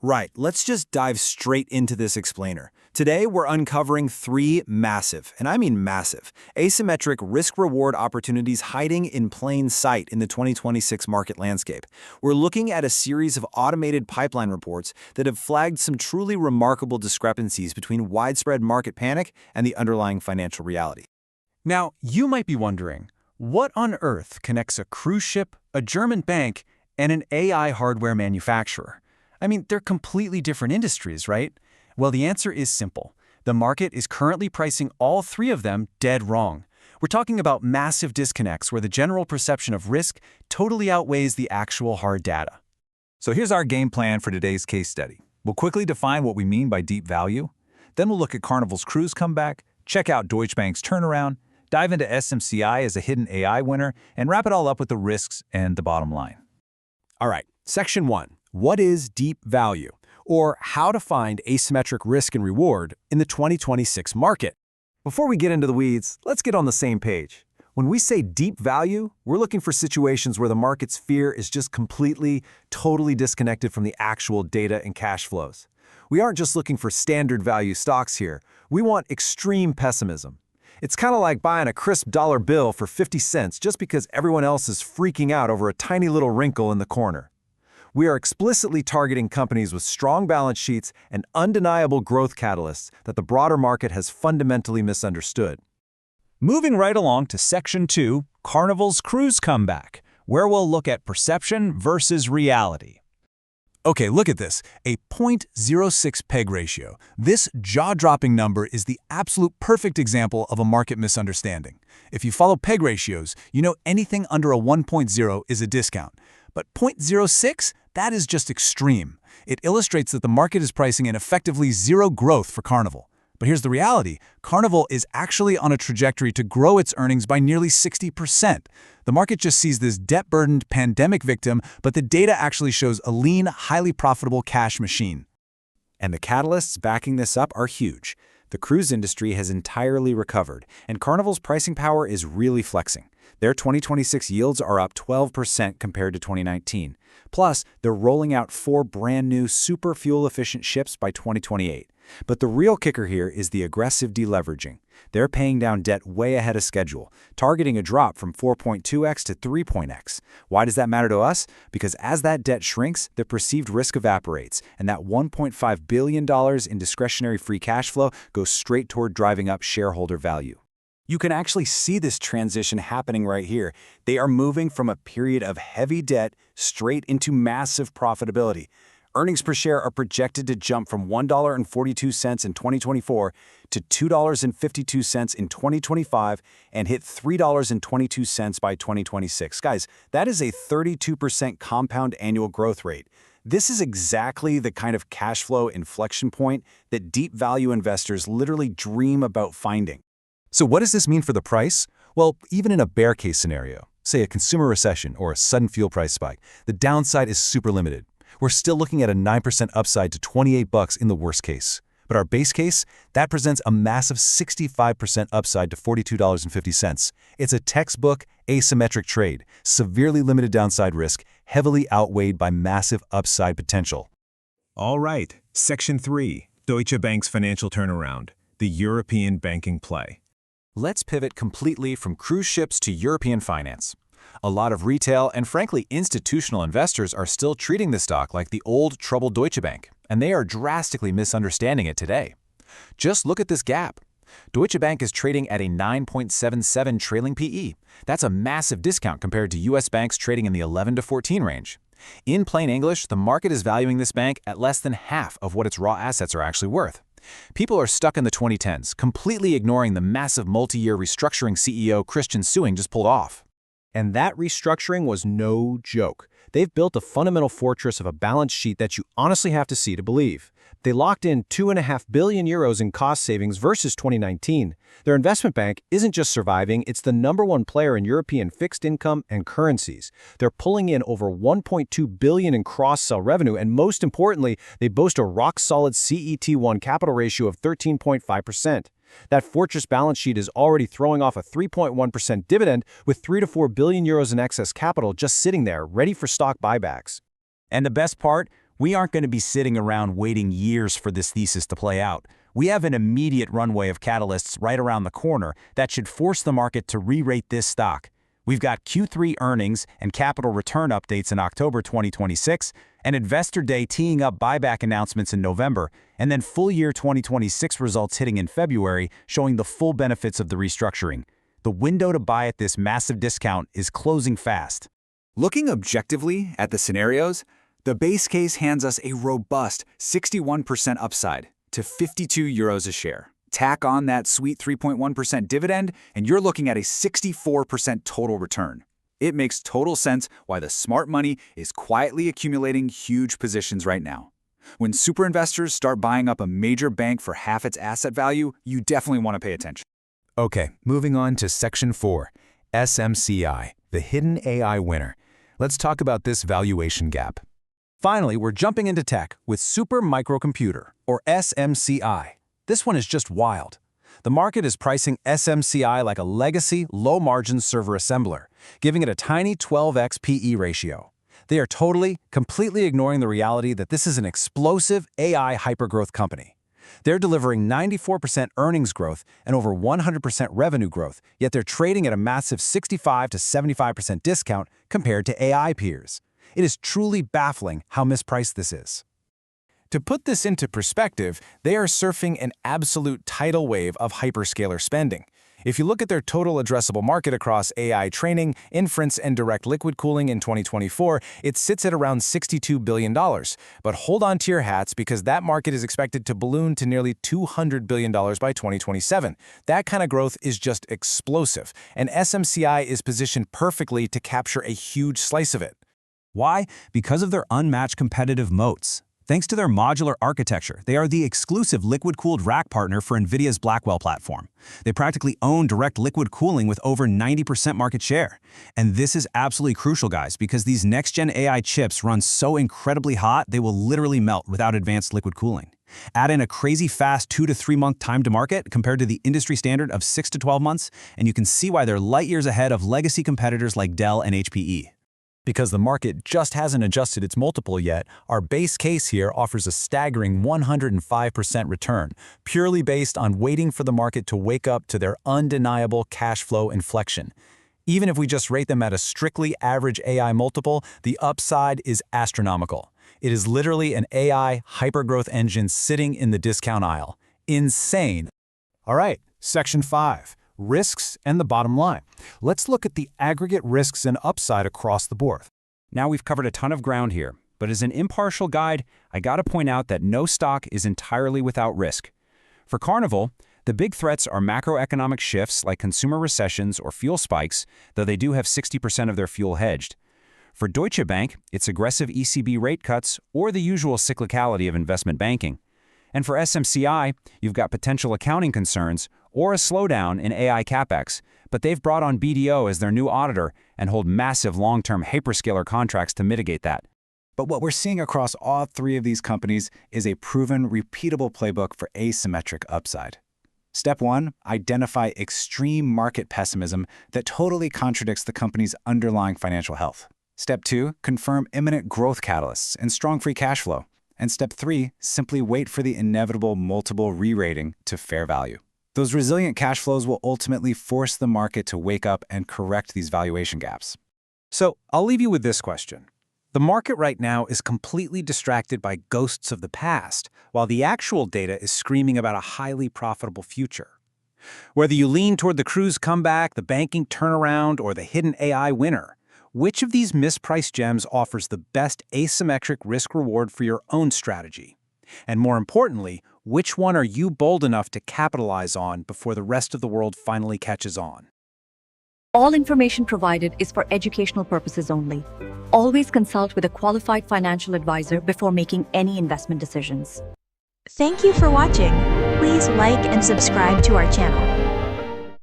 Right, let's just dive straight into this explainer. Today, we're uncovering three massive, and I mean massive, asymmetric risk-reward opportunities hiding in plain sight in the 2026 market landscape. We're looking at a series of automated pipeline reports that have flagged some truly remarkable discrepancies between widespread market panic and the underlying financial reality. Now, you might be wondering, what on earth connects a cruise ship, a German bank, and an AI hardware manufacturer? I mean, they're completely different industries, right? Well, the answer is simple. The market is currently pricing all three of them dead wrong. We're talking about massive disconnects where the general perception of risk totally outweighs the actual hard data. So here's our game plan for today's case study. We'll quickly define what we mean by deep value. Then we'll look at Carnival's cruise comeback, check out Deutsche Bank's turnaround, dive into SMCI as a hidden AI winner, and wrap it all up with the risks and the bottom line. All right, Section 1. What is deep value, or how to find asymmetric risk and reward in the 2026 market? Before we get into the weeds, let's get on the same page. When we say deep value, we're looking for situations where the market's fear is just completely, totally disconnected from the actual data and cash flows. We aren't just looking for standard value stocks here. We want extreme pessimism. It's kind of like buying a crisp dollar bill for 50 cents just because everyone else is freaking out over a tiny little wrinkle in the corner. We are explicitly targeting companies with strong balance sheets and undeniable growth catalysts that the broader market has fundamentally misunderstood. Moving right along to Section 2, Carnival's cruise comeback, where we'll look at perception versus reality. Okay, look at this, a 0.06 PEG ratio. This jaw-dropping number is the absolute perfect example of a market misunderstanding. If you follow PEG ratios, you know anything under a 1.0 is a discount. But 0.06? That is just extreme. It illustrates that the market is pricing in effectively zero growth for Carnival. But here's the reality. Carnival is actually on a trajectory to grow its earnings by nearly 60%. The market just sees this debt-burdened pandemic victim, but the data actually shows a lean, highly profitable cash machine. And the catalysts backing this up are huge. The cruise industry has entirely recovered, and Carnival's pricing power is really flexing. Their 2026 yields are up 12% compared to 2019. Plus, they're rolling out 4 brand-new super fuel-efficient ships by 2028. But the real kicker here is the aggressive deleveraging. They're paying down debt way ahead of schedule, targeting a drop from 4.2x to 3.x. Why does that matter to us? Because as that debt shrinks, the perceived risk evaporates, and that $1.5 billion in discretionary free cash flow goes straight toward driving up shareholder value. You can actually see this transition happening right here. They are moving from a period of heavy debt straight into massive profitability. Earnings per share are projected to jump from $1.42 in 2024 to $2.52 in 2025 and hit $3.22 by 2026. Guys, that is a 32% compound annual growth rate. This is exactly the kind of cash flow inflection point that deep value investors literally dream about finding. So what does this mean for the price? Well, even in a bear case scenario, say a consumer recession or a sudden fuel price spike, the downside is super limited. We're still looking at a 9% upside to $28 in the worst case. But our base case, that presents a massive 65% upside to $42.50. It's a textbook asymmetric trade, severely limited downside risk, heavily outweighed by massive upside potential. All right, Section 3, Deutsche Bank's financial turnaround, the European banking play. Let's pivot completely from cruise ships to European finance. A lot of retail and frankly institutional investors are still treating the stock like the old troubled Deutsche Bank, and they are drastically misunderstanding it today. Just look at this gap. Deutsche Bank is trading at a 9.77 trailing PE. That's a massive discount compared to US banks trading in the 11 to 14 range. In plain English, the market is valuing this bank at less than half of what its raw assets are actually worth. People are stuck in the 2010s, completely ignoring the massive multi-year restructuring CEO Christian Sewing just pulled off. And that restructuring was no joke. They've built a fundamental fortress of a balance sheet that you honestly have to see to believe. They locked in 2.5 billion euros in cost savings versus 2019. Their investment bank isn't just surviving, it's the #1 player in European fixed income and currencies. They're pulling in over 1.2 billion in cross-sell revenue, and most importantly, they boast a rock-solid CET1 capital ratio of 13.5%. That fortress balance sheet is already throwing off a 3.1% dividend with 3 to 4 billion euros in excess capital just sitting there, ready for stock buybacks. And the best part, we aren't going to be sitting around waiting years for this thesis to play out. We have an immediate runway of catalysts right around the corner that should force the market to re-rate this stock. We've got Q3 earnings and capital return updates in October 2026, and Investor Day teeing up buyback announcements in November, and then full year 2026 results hitting in February, showing the full benefits of the restructuring. The window to buy at this massive discount is closing fast. Looking objectively at the scenarios, the base case hands us a robust 61% upside to 52 euros a share. Tack on that sweet 3.1% dividend, and you're looking at a 64% total return. It makes total sense why the smart money is quietly accumulating huge positions right now. When super investors start buying up a major bank for half its asset value, you definitely want to pay attention. Okay, moving on to Section 4, SMCI, the hidden AI winner. Let's talk about this valuation gap. Finally, we're jumping into tech with Super Microcomputer, or SMCI. This one is just wild. The market is pricing SMCI like a legacy, low-margin server assembler, giving it a tiny 12x PE ratio. They are completely ignoring the reality that this is an explosive AI hypergrowth company. They're delivering 94% earnings growth and over 100% revenue growth, yet they're trading at a massive 65 to 75% discount compared to AI peers. It is truly baffling how mispriced this is. To put this into perspective, they are surfing an absolute tidal wave of hyperscaler spending. If you look at their total addressable market across AI training, inference, and direct liquid cooling in 2024, it sits at around $62 billion. But hold on to your hats because that market is expected to balloon to nearly $200 billion by 2027. That kind of growth is just explosive, and SMCI is positioned perfectly to capture a huge slice of it. Why? Because of their unmatched competitive moats. Thanks to their modular architecture, they are the exclusive liquid-cooled rack partner for NVIDIA's Blackwell platform. They practically own direct liquid cooling with over 90% market share. And this is absolutely crucial, guys, because these next-gen AI chips run so incredibly hot, they will literally melt without advanced liquid cooling. Add in a crazy fast 2 to 3 month time to market compared to the industry standard of 6 to 12 months, and you can see why they're light years ahead of legacy competitors like Dell and HPE. Because the market just hasn't adjusted its multiple yet, our base case here offers a staggering 105% return, purely based on waiting for the market to wake up to their undeniable cash flow inflection. Even if we just rate them at a strictly average AI multiple, the upside is astronomical. It is literally an AI hypergrowth engine sitting in the discount aisle. Insane. All right, Section 5. Risks and the bottom line. Let's look at the aggregate risks and upside across the board. Now we've covered a ton of ground here, but as an impartial guide, I gotta point out that no stock is entirely without risk. For Carnival, the big threats are macroeconomic shifts like consumer recessions or fuel spikes, though they do have 60% of their fuel hedged. For Deutsche Bank, it's aggressive ECB rate cuts or the usual cyclicality of investment banking. And for SMCI, you've got potential accounting concerns or a slowdown in AI capex, but they've brought on BDO as their new auditor and hold massive long-term hyperscaler contracts to mitigate that. But what we're seeing across all three of these companies is a proven, repeatable playbook for asymmetric upside. Step 1, identify extreme market pessimism that totally contradicts the company's underlying financial health. Step 2, confirm imminent growth catalysts and strong free cash flow. And Step 3, simply wait for the inevitable multiple re-rating to fair value. Those resilient cash flows will ultimately force the market to wake up and correct these valuation gaps. So I'll leave you with this question. The market right now is completely distracted by ghosts of the past, while the actual data is screaming about a highly profitable future. Whether you lean toward the cruise comeback, the banking turnaround, or the hidden AI winner, which of these mispriced gems offers the best asymmetric risk-reward for your own strategy? And more importantly, which one are you bold enough to capitalize on before the rest of the world finally catches on? All information provided is for educational purposes only. Always consult with a qualified financial advisor before making any investment decisions. Thank you for watching. Please like and subscribe to our channel.